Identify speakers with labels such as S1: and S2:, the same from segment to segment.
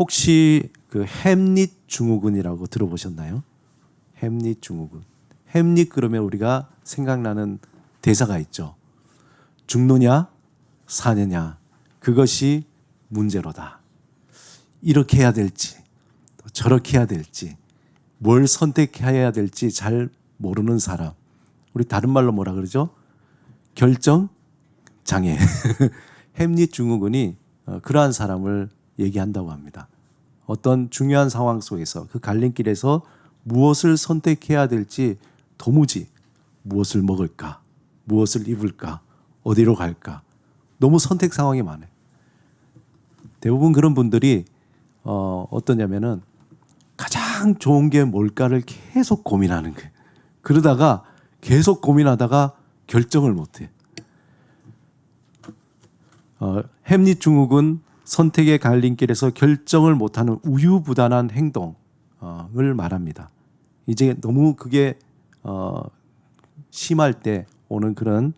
S1: 혹시 그 햄릿 증후군이라고 들어보셨나요? 햄릿 증후군. 햄릿 그러면 우리가 생각나는 대사가 있죠. 죽느냐 사느냐 그것이 문제로다. 이렇게 해야 될지 저렇게 해야 될지 뭘 선택해야 될지 잘 모르는 사람. 우리 다른 말로 뭐라 그러죠? 결정 장애. 햄릿 증후군이 그러한 사람을 얘기한다고 합니다. 어떤 중요한 상황 속에서 그 갈림길에서 무엇을 선택해야 될지 도무지 무엇을 먹을까, 무엇을 입을까, 어디로 갈까 너무 선택 상황이 많아요. 대부분 그런 분들이 어떠냐면은 가장 좋은 게 뭘까를 계속 고민하는 거예요. 그러다가 계속 고민하다가 결정을 못해. 햄릿 증후군 선택의 갈림길에서 결정을 못하는 우유부단한 행동을 말합니다. 이제 너무 그게 심할 때 오는 그런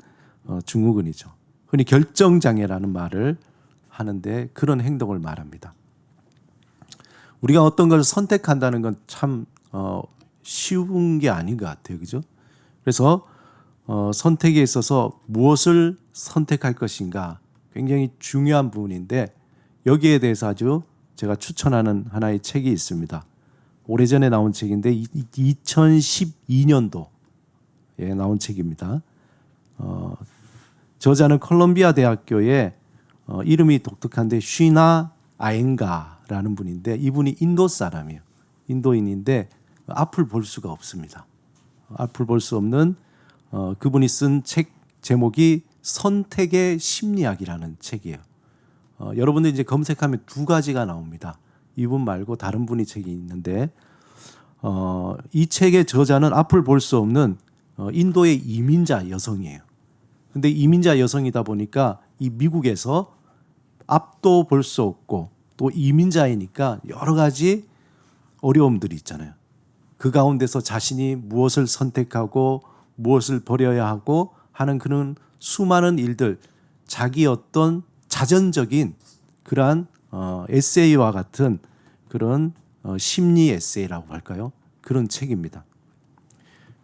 S1: 증후군이죠. 흔히 결정장애라는 말을 하는데 그런 행동을 말합니다. 우리가 어떤 걸 선택한다는 건 참 쉬운 게 아닌 것 같아요. 그죠? 그래서 선택에 있어서 무엇을 선택할 것인가 굉장히 중요한 부분인데 여기에 대해서 아주 제가 추천하는 하나의 책이 있습니다. 오래전에 나온 책인데 2012년도에 나온 책입니다. 저자는 콜롬비아 대학교의 이름이 독특한데 쉬나 아엔가라는 분인데 이분이 인도 사람이에요. 인도인인데 앞을 볼 수가 없습니다. 앞을 볼 수 없는 그분이 쓴 책 제목이 선택의 심리학이라는 책이에요. 여러분들 이제 검색하면 두 가지가 나옵니다. 이분 말고 다른 분이 책이 있는데 이 책의 저자는 앞을 볼 수 없는 인도의 이민자 여성이에요. 근데 이민자 여성이다 보니까 이 미국에서 앞도 볼 수 없고 또 이민자이니까 여러 가지 어려움들이 있잖아요. 그 가운데서 자신이 무엇을 선택하고 무엇을 버려야 하고 하는 그런 수많은 일들, 자기 어떤 자전적인 그러한 에세이와 같은 그런 심리 에세이라고 할까요? 그런 책입니다.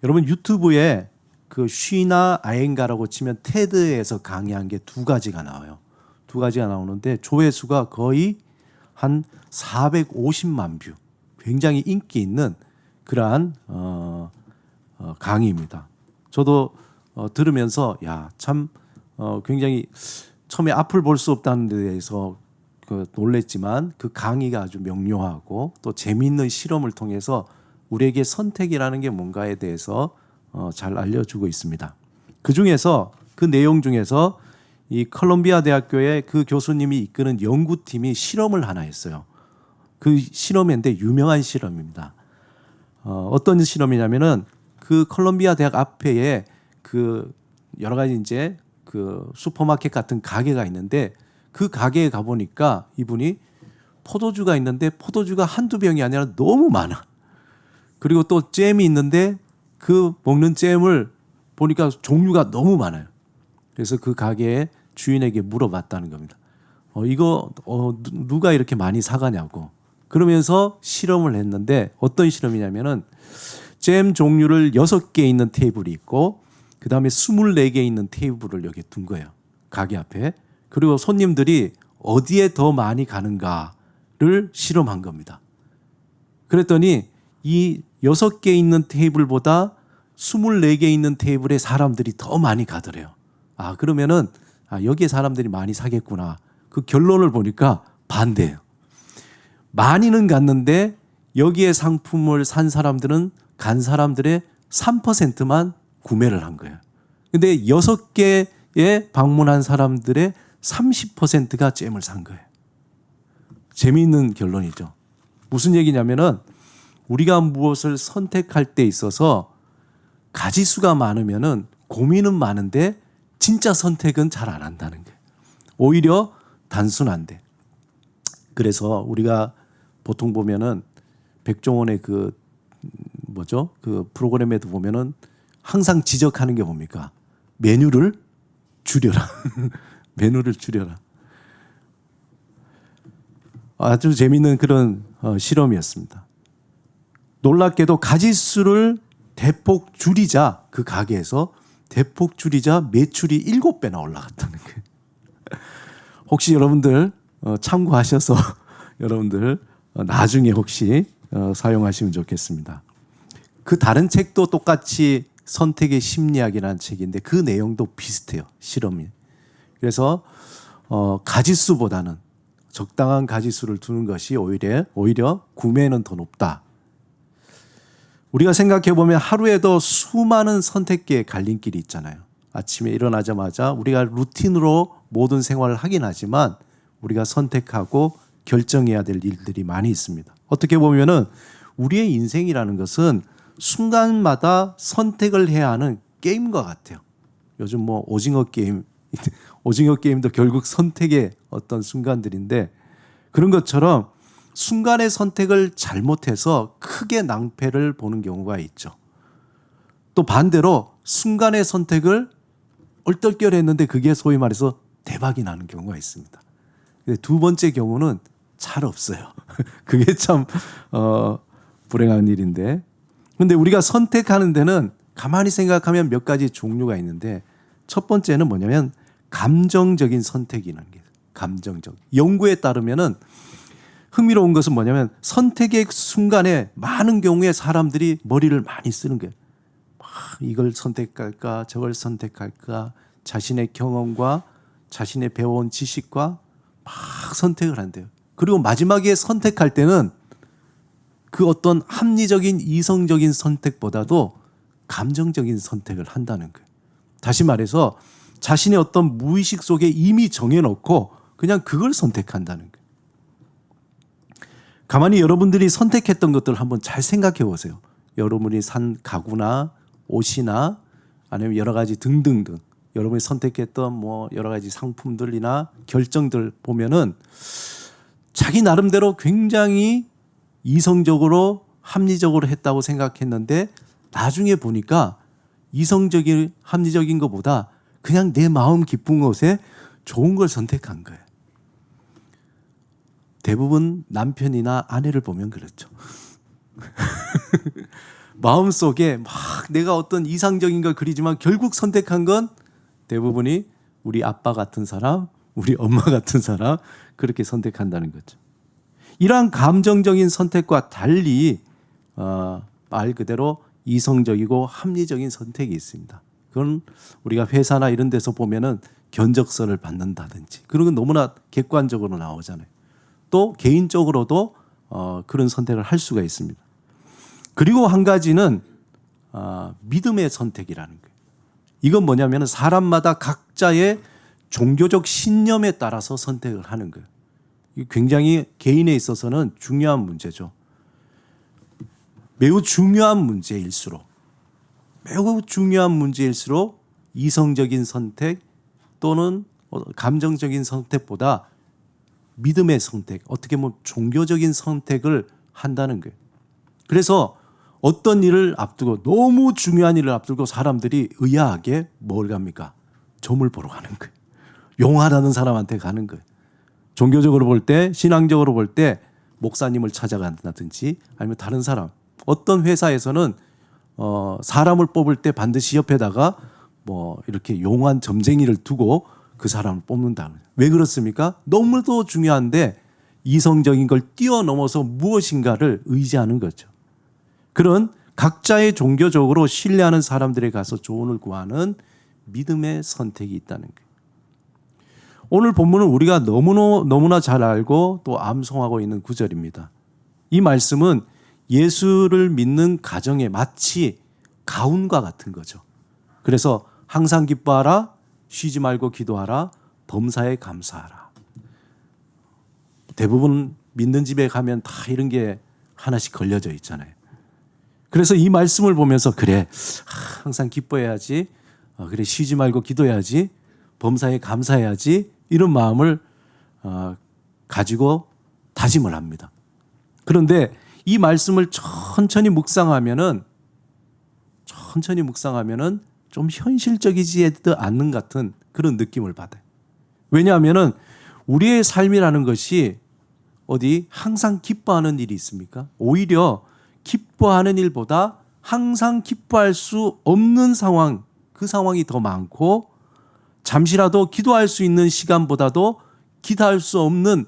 S1: 여러분 유튜브에 그 쉬나 아엔가라고 치면 테드에서 강의한 게 두 가지가 나와요. 두 가지가 나오는데 조회수가 거의 한 450만 뷰. 굉장히 인기 있는 그러한 강의입니다. 저도 들으면서 참 굉장히 처음에 앞을 볼 수 없다는 데 대해서 놀랬지만 그 강의가 아주 명료하고 또 재미있는 실험을 통해서 우리에게 선택이라는 게 뭔가에 대해서 잘 알려주고 있습니다. 그 중에서 그 내용 중에서 이 콜롬비아 대학교의 그 교수님이 이끄는 연구팀이 실험을 하나 했어요. 그 실험인데 유명한 실험입니다. 어떤 실험이냐면은 그 콜롬비아 대학 앞에 그 여러 가지 이제 그 슈퍼마켓 같은 가게가 있는데 그 가게에 가보니까 이분이 포도주가 있는데 포도주가 한두 병이 아니라 너무 많아. 그리고 또 잼이 있는데 그 먹는 잼을 보니까 종류가 너무 많아요. 그래서 그 가게의 주인에게 물어봤다는 겁니다. 이거 누가 이렇게 많이 사가냐고. 그러면서 실험을 했는데 어떤 실험이냐면은 잼 종류를 6개 있는 테이블이 있고 그 다음에 24개 있는 테이블을 여기 둔 거예요. 가게 앞에. 그리고 손님들이 어디에 더 많이 가는가를 실험한 겁니다. 그랬더니 이 6개 있는 테이블보다 24개 있는 테이블에 사람들이 더 많이 가더래요. 그러면은 여기에 사람들이 많이 사겠구나. 그 결론을 보니까 반대예요. 많이는 갔는데 여기에 상품을 산 사람들은 간 사람들의 3%만 구매를 한 거예요. 근데 6개에 방문한 사람들의 30%가 잼을 산 거예요. 재미있는 결론이죠. 무슨 얘기냐면은 우리가 무엇을 선택할 때 있어서 가지수가 많으면은 고민은 많은데 진짜 선택은 잘 안 한다는 거예요. 오히려 단순한데. 그래서 우리가 보통 보면은 백종원의 그 프로그램에도 보면은 항상 지적하는 게 뭡니까? 메뉴를 줄여라. 메뉴를 줄여라. 아주 재미있는 그런 실험이었습니다. 놀랍게도 가짓수를 대폭 줄이자, 그 가게에서 대폭 줄이자 매출이 7배나 올라갔다는 거예요. 혹시 여러분들 참고하셔서 여러분들 나중에 혹시 사용하시면 좋겠습니다. 그 다른 책도 똑같이 선택의 심리학이라는 책인데 그 내용도 비슷해요. 실험이. 그래서 가짓수보다는 적당한 가짓수를 두는 것이 오히려 구매는 더 높다. 우리가 생각해 보면 하루에도 수많은 선택기의 갈림길이 있잖아요. 아침에 일어나자마자 우리가 루틴으로 모든 생활을 하긴 하지만 우리가 선택하고 결정해야 될 일들이 많이 있습니다. 어떻게 보면은 우리의 인생이라는 것은 순간마다 선택을 해야 하는 게임과 같아요. 요즘 뭐 오징어 게임도 결국 선택의 어떤 순간들인데 그런 것처럼 순간의 선택을 잘못해서 크게 낭패를 보는 경우가 있죠. 또 반대로 순간의 선택을 얼떨결에 그게 소위 말해서 대박이 나는 경우가 있습니다. 근데 두 번째 경우는 잘 없어요. 그게 참 불행한 일인데. 근데 우리가 선택하는 데는 가만히 생각하면 몇 가지 종류가 있는데 첫 번째는 뭐냐면 감정적인 선택이라는 게 감정적. 연구에 따르면은 흥미로운 것은 뭐냐면 선택의 순간에 많은 경우에 사람들이 머리를 많이 쓰는 거예요. 이걸 선택할까 저걸 선택할까 자신의 경험과 자신의 배워온 지식과 막 선택을 한대요. 그리고 마지막에 선택할 때는 그 어떤 합리적인 이성적인 선택보다도 감정적인 선택을 한다는 거예요. 다시 말해서 자신의 어떤 무의식 속에 이미 정해놓고 그냥 그걸 선택한다는 거예요. 가만히 여러분들이 선택했던 것들을 한번 잘 생각해 보세요. 여러분이 산 가구나 옷이나 아니면 여러 가지 등등등 여러분이 선택했던 뭐 여러 가지 상품들이나 결정들 보면은 자기 나름대로 굉장히 이성적으로 합리적으로 했다고 생각했는데 나중에 보니까 이성적인 합리적인 것보다 그냥 내 마음 깊은 곳에 좋은 걸 선택한 거예요. 대부분 남편이나 아내를 보면 그렇죠. 마음속에 막 내가 어떤 이상적인 걸 그리지만 결국 선택한 건 대부분이 우리 아빠 같은 사람, 우리 엄마 같은 사람 그렇게 선택한다는 거죠. 이러한 감정적인 선택과 달리 말 그대로 이성적이고 합리적인 선택이 있습니다. 그건 우리가 회사나 이런 데서 보면은 견적서를 받는다든지 그런 건 너무나 객관적으로 나오잖아요. 또 개인적으로도 그런 선택을 할 수가 있습니다. 그리고 한 가지는 믿음의 선택이라는 거예요. 이건 뭐냐면 사람마다 각자의 종교적 신념에 따라서 선택을 하는 거예요. 이게 굉장히 개인에 있어서는 중요한 문제죠. 매우 중요한 문제일수록 이성적인 선택 또는 감정적인 선택보다 믿음의 선택, 어떻게 보면 종교적인 선택을 한다는 거예요. 그래서 어떤 일을 앞두고 너무 중요한 일을 앞두고 사람들이 의아하게 뭘 갑니까? 점을 보러 가는 거예요. 용하다는 사람한테 가는 거예요. 종교적으로 볼 때, 신앙적으로 볼 때 목사님을 찾아간다든지 아니면 다른 사람. 어떤 회사에서는 사람을 뽑을 때 반드시 옆에다가 뭐 이렇게 용한 점쟁이를 두고 그 사람을 뽑는다. 왜 그렇습니까? 너무도 중요한데 이성적인 걸 뛰어넘어서 무엇인가를 의지하는 거죠. 그런 각자의 종교적으로 신뢰하는 사람들에 가서 조언을 구하는 믿음의 선택이 있다는 거예요. 오늘 본문은 우리가 너무나 잘 알고 또 암송하고 있는 구절입니다. 이 말씀은 예수를 믿는 가정에 마치 가훈과 같은 거죠. 그래서 항상 기뻐하라, 쉬지 말고 기도하라, 범사에 감사하라. 대부분 믿는 집에 가면 다 이런 게 하나씩 걸려져 있잖아요. 그래서 이 말씀을 보면서 그래 항상 기뻐해야지, 그래 쉬지 말고 기도해야지, 범사에 감사해야지 이런 마음을 가지고 다짐을 합니다. 그런데 이 말씀을 천천히 묵상하면은 좀 현실적이지 않는 같은 그런 느낌을 받아요. 왜냐하면은 우리의 삶이라는 것이 어디 항상 기뻐하는 일이 있습니까? 오히려 기뻐하는 일보다 항상 기뻐할 수 없는 상황, 그 상황이 더 많고 잠시라도 기도할 수 있는 시간보다도 기도할 수 없는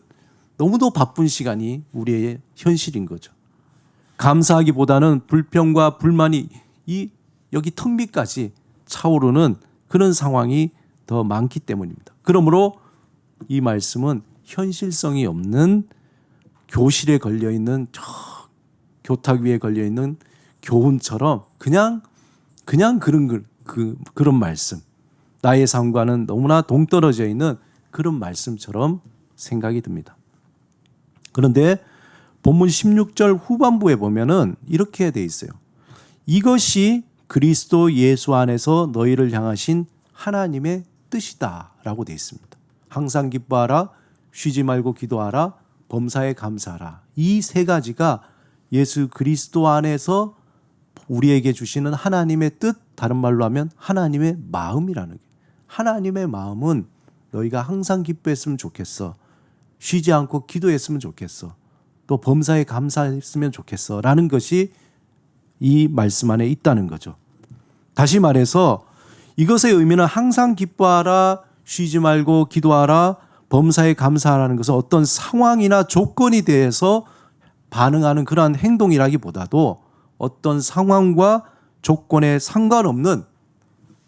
S1: 너무도 바쁜 시간이 우리의 현실인 거죠. 감사하기보다는 불평과 불만이 여기 턱 밑까지 차오르는 그런 상황이 더 많기 때문입니다. 그러므로 이 말씀은 현실성이 없는 교실에 걸려있는 저 교탁 위에 걸려있는 교훈처럼 그냥 그런 말씀, 나의 삶과는 너무나 동떨어져 있는 그런 말씀처럼 생각이 듭니다. 그런데 본문 16절 후반부에 보면은 이렇게 돼 있어요. 이것이 그리스도 예수 안에서 너희를 향하신 하나님의 뜻이다 라고 돼 있습니다. 항상 기뻐하라, 쉬지 말고 기도하라, 범사에 감사하라. 이 세 가지가 예수 그리스도 안에서 우리에게 주시는 하나님의 뜻, 다른 말로 하면 하나님의 마음이라는 거예요. 하나님의 마음은 너희가 항상 기뻐했으면 좋겠어. 쉬지 않고 기도했으면 좋겠어. 또 범사에 감사했으면 좋겠어. 라는 것이 이 말씀 안에 있다는 거죠. 다시 말해서 이것의 의미는 항상 기뻐하라, 쉬지 말고 기도하라, 범사에 감사하라는 것은 어떤 상황이나 조건에 대해서 반응하는 그러한 행동이라기보다도 어떤 상황과 조건에 상관없는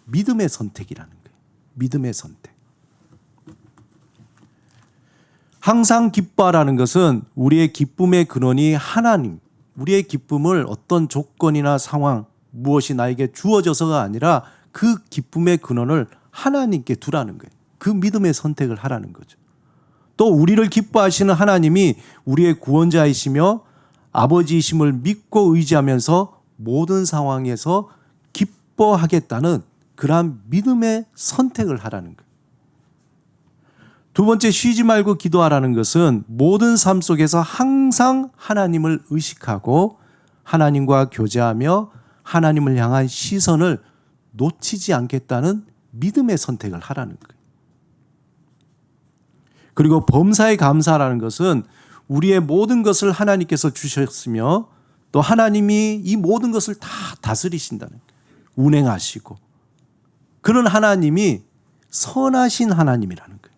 S1: 믿음의 선택이라는 거예요. 믿음의 선택. 항상 기뻐하라는 것은 우리의 기쁨의 근원이 하나님, 우리의 기쁨을 어떤 조건이나 상황, 무엇이 나에게 주어져서가 아니라 그 기쁨의 근원을 하나님께 두라는 거예요. 그 믿음의 선택을 하라는 거죠. 또 우리를 기뻐하시는 하나님이 우리의 구원자이시며 아버지이심을 믿고 의지하면서 모든 상황에서 기뻐하겠다는 그러한 믿음의 선택을 하라는 거예요. 두 번째, 쉬지 말고 기도하라는 것은 모든 삶 속에서 항상 하나님을 의식하고 하나님과 교제하며 하나님을 향한 시선을 놓치지 않겠다는 믿음의 선택을 하라는 거예요. 그리고 범사에 감사하라는 것은 우리의 모든 것을 하나님께서 주셨으며 또 하나님이 이 모든 것을 다 다스리신다는 거예요. 운행하시고 그런 하나님이 선하신 하나님이라는 거예요.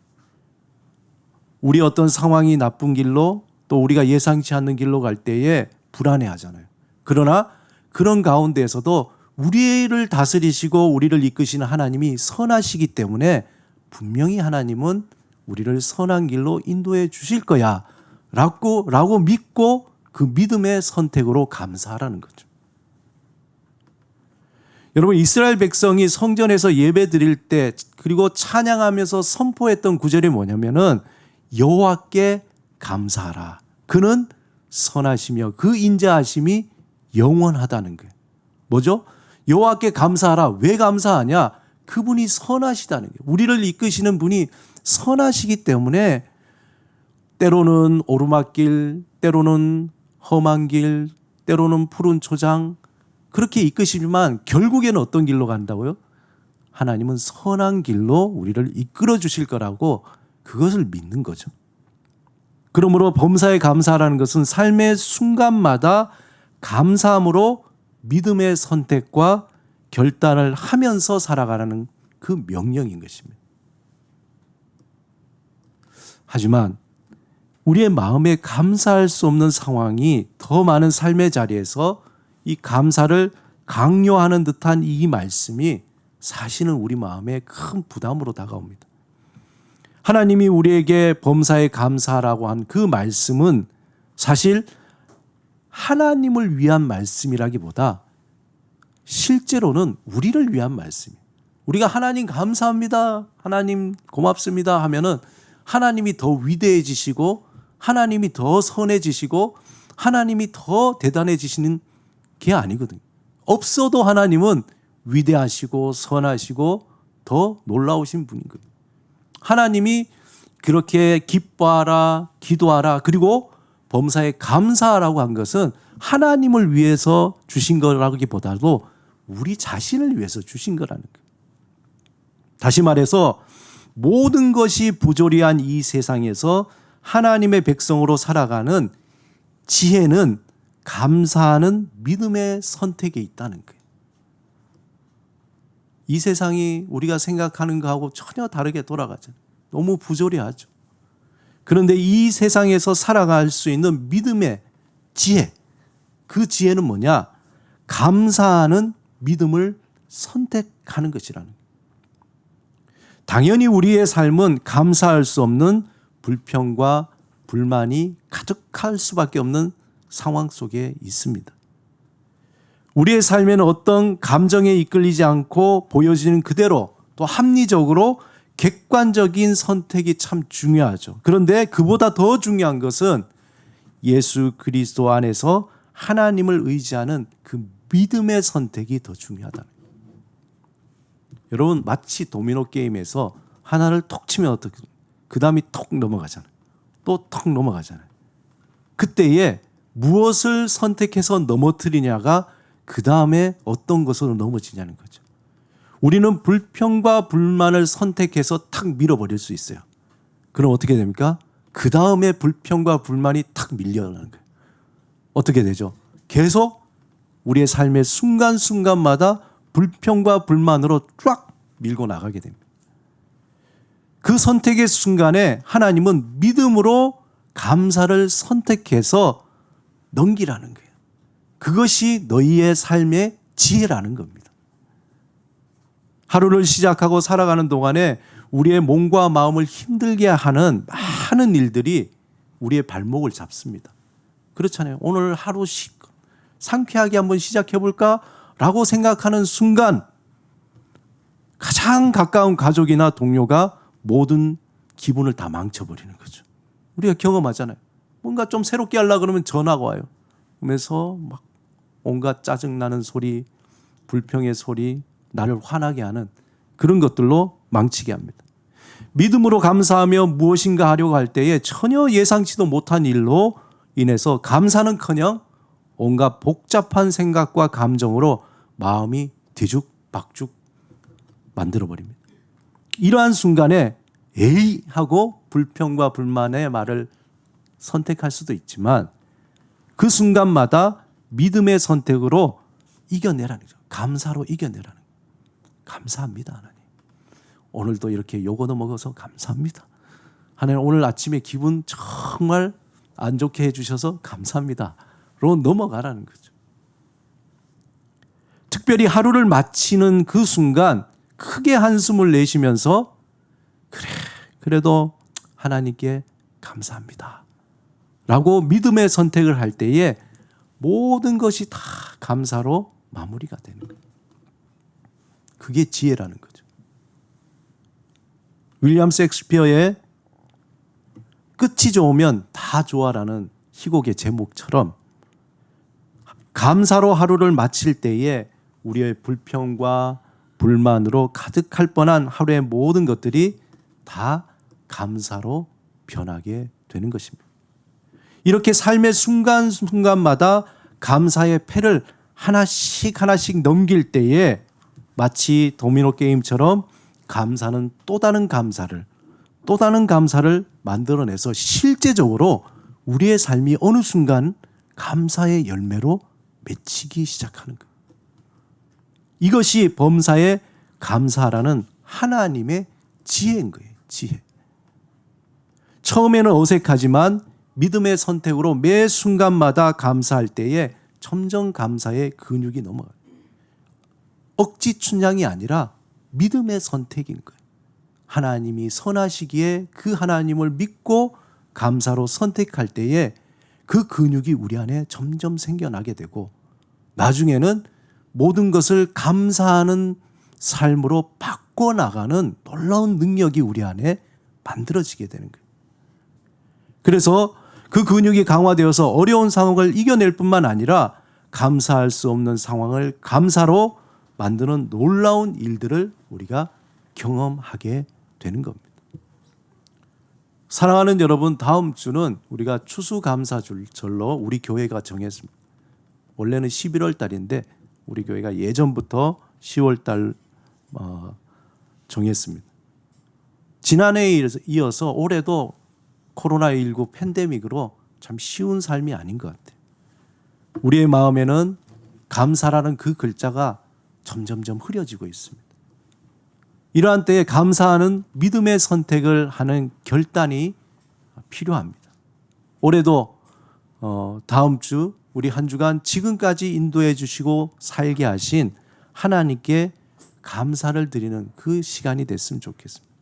S1: 우리 어떤 상황이 나쁜 길로 또 우리가 예상치 않는 길로 갈 때에 불안해하잖아요. 그러나 그런 가운데에서도 우리를 다스리시고 우리를 이끄시는 하나님이 선하시기 때문에 분명히 하나님은 우리를 선한 길로 인도해 주실 거야 라고 믿고 그 믿음의 선택으로 감사하라는 거죠. 여러분, 이스라엘 백성이 성전에서 예배 드릴 때 그리고 찬양하면서 선포했던 구절이 뭐냐면은 여호와께 감사하라. 그는 선하시며 그 인자하심이 영원하다는 거예요. 뭐죠? 여호와께 감사하라. 왜 감사하냐? 그분이 선하시다는 거예요. 우리를 이끄시는 분이 선하시기 때문에 때로는 오르막길, 때로는 험한 길, 때로는 푸른 초장 그렇게 이끄시지만 결국에는 어떤 길로 간다고요? 하나님은 선한 길로 우리를 이끌어 주실 거라고 그것을 믿는 거죠. 그러므로 범사에 감사하라는 것은 삶의 순간마다 감사함으로 믿음의 선택과 결단을 하면서 살아가라는 그 명령인 것입니다. 하지만 우리의 마음에 감사할 수 없는 상황이 더 많은 삶의 자리에서 이 감사를 강요하는 듯한 이 말씀이 사실은 우리 마음에 큰 부담으로 다가옵니다. 하나님이 우리에게 범사에 감사하라고 한 그 말씀은 사실 하나님을 위한 말씀이라기보다 실제로는 우리를 위한 말씀이에요. 우리가 하나님 감사합니다, 하나님 고맙습니다 하면은 하나님이 더 위대해지시고 하나님이 더 선해지시고 하나님이 더 대단해지시는 게 아니거든요. 없어도 하나님은 위대하시고 선하시고 더 놀라우신 분인 거예요. 하나님이 그렇게 기뻐하라, 기도하라, 그리고 범사에 감사하라고 한 것은 하나님을 위해서 주신 거라기보다도 우리 자신을 위해서 주신 거라는 거예요. 다시 말해서 모든 것이 부조리한 이 세상에서 하나님의 백성으로 살아가는 지혜는 감사하는 믿음의 선택에 있다는 거예요. 이 세상이 우리가 생각하는 것하고 전혀 다르게 돌아가잖아요. 너무 부조리하죠. 그런데 이 세상에서 살아갈 수 있는 믿음의 지혜, 그 지혜는 뭐냐? 감사하는 믿음을 선택하는 것이라는 거예요. 당연히 우리의 삶은 감사할 수 없는 불평과 불만이 가득할 수밖에 없는 상황 속에 있습니다. 우리의 삶에는 어떤 감정에 이끌리지 않고 보여지는 그대로 또 합리적으로 객관적인 선택이 참 중요하죠. 그런데 그보다 더 중요한 것은 예수 그리스도 안에서 하나님을 의지하는 그 믿음의 선택이 더 중요하다는 거예요. 여러분, 마치 도미노 게임에서 하나를 톡 치면 어떻게, 그 다음이 톡 넘어가잖아요. 또 톡 넘어가잖아요. 그때에 무엇을 선택해서 넘어뜨리냐가 그 다음에 어떤 것으로 넘어지냐는 거죠. 우리는 불평과 불만을 선택해서 탁 밀어버릴 수 있어요. 그럼 어떻게 됩니까? 그 다음에 불평과 불만이 탁 밀려나는 거예요. 어떻게 되죠? 계속 우리의 삶의 순간순간마다 불평과 불만으로 쫙 밀고 나가게 됩니다. 그 선택의 순간에 하나님은 믿음으로 감사를 선택해서 넘기라는 거예요. 그것이 너희의 삶의 지혜라는 겁니다. 하루를 시작하고 살아가는 동안에 우리의 몸과 마음을 힘들게 하는 많은 일들이 우리의 발목을 잡습니다. 그렇잖아요. 오늘 하루 상쾌하게 한번 시작해볼까? 라고 생각하는 순간 가장 가까운 가족이나 동료가 모든 기분을 다 망쳐버리는 거죠. 우리가 경험하잖아요. 뭔가 좀 새롭게 하려고 그러면 전화가 와요. 그러면서 막 온갖 짜증나는 소리, 불평의 소리, 나를 화나게 하는 그런 것들로 망치게 합니다. 믿음으로 감사하며 무엇인가 하려고 할 때에 전혀 예상치도 못한 일로 인해서 감사는커녕 온갖 복잡한 생각과 감정으로 마음이 뒤죽박죽 만들어버립니다. 이러한 순간에 에이 하고 불평과 불만의 말을 선택할 수도 있지만 그 순간마다 믿음의 선택으로 이겨내라는 거죠. 감사로 이겨내라는 거예요. 감사합니다, 하나님. 오늘도 이렇게 요거 얻어 먹어서 감사합니다. 하나님, 오늘 아침에 기분 정말 안 좋게 해주셔서 감사합니다. 로 넘어가라는 거죠. 특별히 하루를 마치는 그 순간 크게 한숨을 내쉬면서 그래도 하나님께 감사합니다. 라고 믿음의 선택을 할 때에 모든 것이 다 감사로 마무리가 되는 거예요. 그게 지혜라는 거죠. 윌리엄 셰익스피어의 끝이 좋으면 다 좋아라는 희곡의 제목처럼 감사로 하루를 마칠 때에 우리의 불평과 불만으로 가득할 뻔한 하루의 모든 것들이 다 감사로 변하게 되는 것입니다. 이렇게 삶의 순간순간마다 감사의 패를 하나씩 하나씩 넘길 때에 마치 도미노 게임처럼 감사는 또 다른 감사를 만들어내서 실제적으로 우리의 삶이 어느 순간 감사의 열매로 맺히기 시작하는 거예요. 이것이 범사에 감사라는 하나님의 지혜인 거예요. 지혜. 처음에는 어색하지만 믿음의 선택으로 매 순간마다 감사할 때에 점점 감사의 근육이 넘어가요. 억지 춘향이 아니라 믿음의 선택인 거예요. 하나님이 선하시기에 그 하나님을 믿고 감사로 선택할 때에 그 근육이 우리 안에 점점 생겨나게 되고 나중에는 모든 것을 감사하는 삶으로 바꿔나가는 놀라운 능력이 우리 안에 만들어지게 되는 거예요. 그래서 그 근육이 강화되어서 어려운 상황을 이겨낼 뿐만 아니라 감사할 수 없는 상황을 감사로 만드는 놀라운 일들을 우리가 경험하게 되는 겁니다. 사랑하는 여러분, 다음 주는 우리가 추수감사절로 우리 교회가 정했습니다. 원래는 11월 달인데 우리 교회가 예전부터 10월 달 정했습니다. 지난해에 이어서 올해도 코로나19 팬데믹으로 참 쉬운 삶이 아닌 것 같아요. 우리의 마음에는 감사라는 그 글자가 점점점 흐려지고 있습니다. 이러한 때에 감사하는 믿음의 선택을 하는 결단이 필요합니다. 올해도 다음 주 우리 한 주간 지금까지 인도해 주시고 살게 하신 하나님께 감사를 드리는 그 시간이 됐으면 좋겠습니다.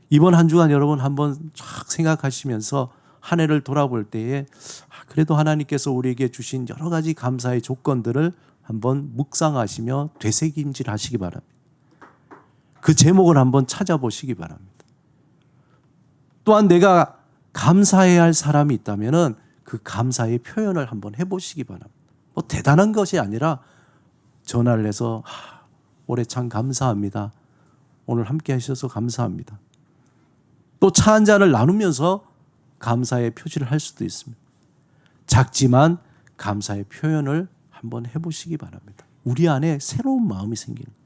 S1: 이번 한 주간 여러분 한번 쫙 생각하시면서 한 해를 돌아볼 때에 그래도 하나님께서 우리에게 주신 여러 가지 감사의 조건들을 한번 묵상하시며 되새김질 하시기 바랍니다. 그 제목을 한번 찾아보시기 바랍니다. 또한 내가 감사해야 할 사람이 있다면 그 감사의 표현을 한번 해보시기 바랍니다. 뭐 대단한 것이 아니라 전화를 해서 올해 참 감사합니다. 오늘 함께 하셔서 감사합니다. 또 차 한 잔을 나누면서 감사의 표시를 할 수도 있습니다. 작지만 감사의 표현을 한번 해보시기 바랍니다. 우리 안에 새로운 마음이 생기는 거예요.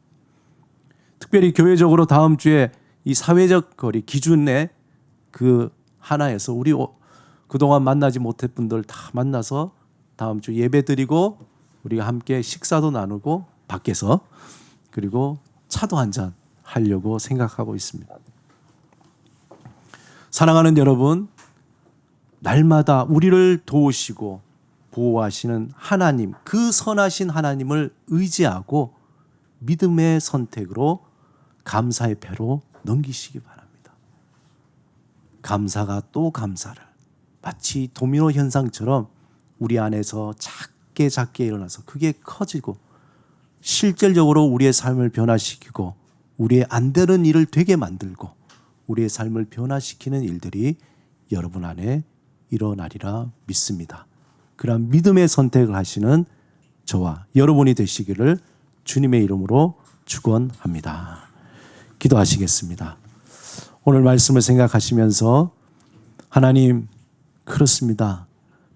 S1: 특별히 교회적으로 다음 주에 이 사회적 거리 기준의 그 하나에서 우리 그동안 만나지 못했던 분들 다 만나서 다음 주 예배 드리고 우리가 함께 식사도 나누고 밖에서 그리고 차도 한잔 하려고 생각하고 있습니다. 사랑하는 여러분, 날마다 우리를 도우시고 보호하시는 하나님, 그 선하신 하나님을 의지하고 믿음의 선택으로 감사의 패로 넘기시기 바랍니다. 감사가 또 감사를 마치 도미노 현상처럼 우리 안에서 작게 일어나서 그게 커지고 실질적으로 우리의 삶을 변화시키고 우리의 안 되는 일을 되게 만들고 우리의 삶을 변화시키는 일들이 여러분 안에 일어나리라 믿습니다. 그러한 믿음의 선택을 하시는 저와 여러분이 되시기를 주님의 이름으로 축원합니다. 기도하시겠습니다. 오늘 말씀을 생각하시면서 하나님, 그렇습니다.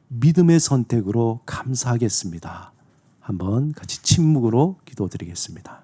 S1: 믿음의 선택으로 감사하겠습니다. 한번 같이 침묵으로 기도드리겠습니다.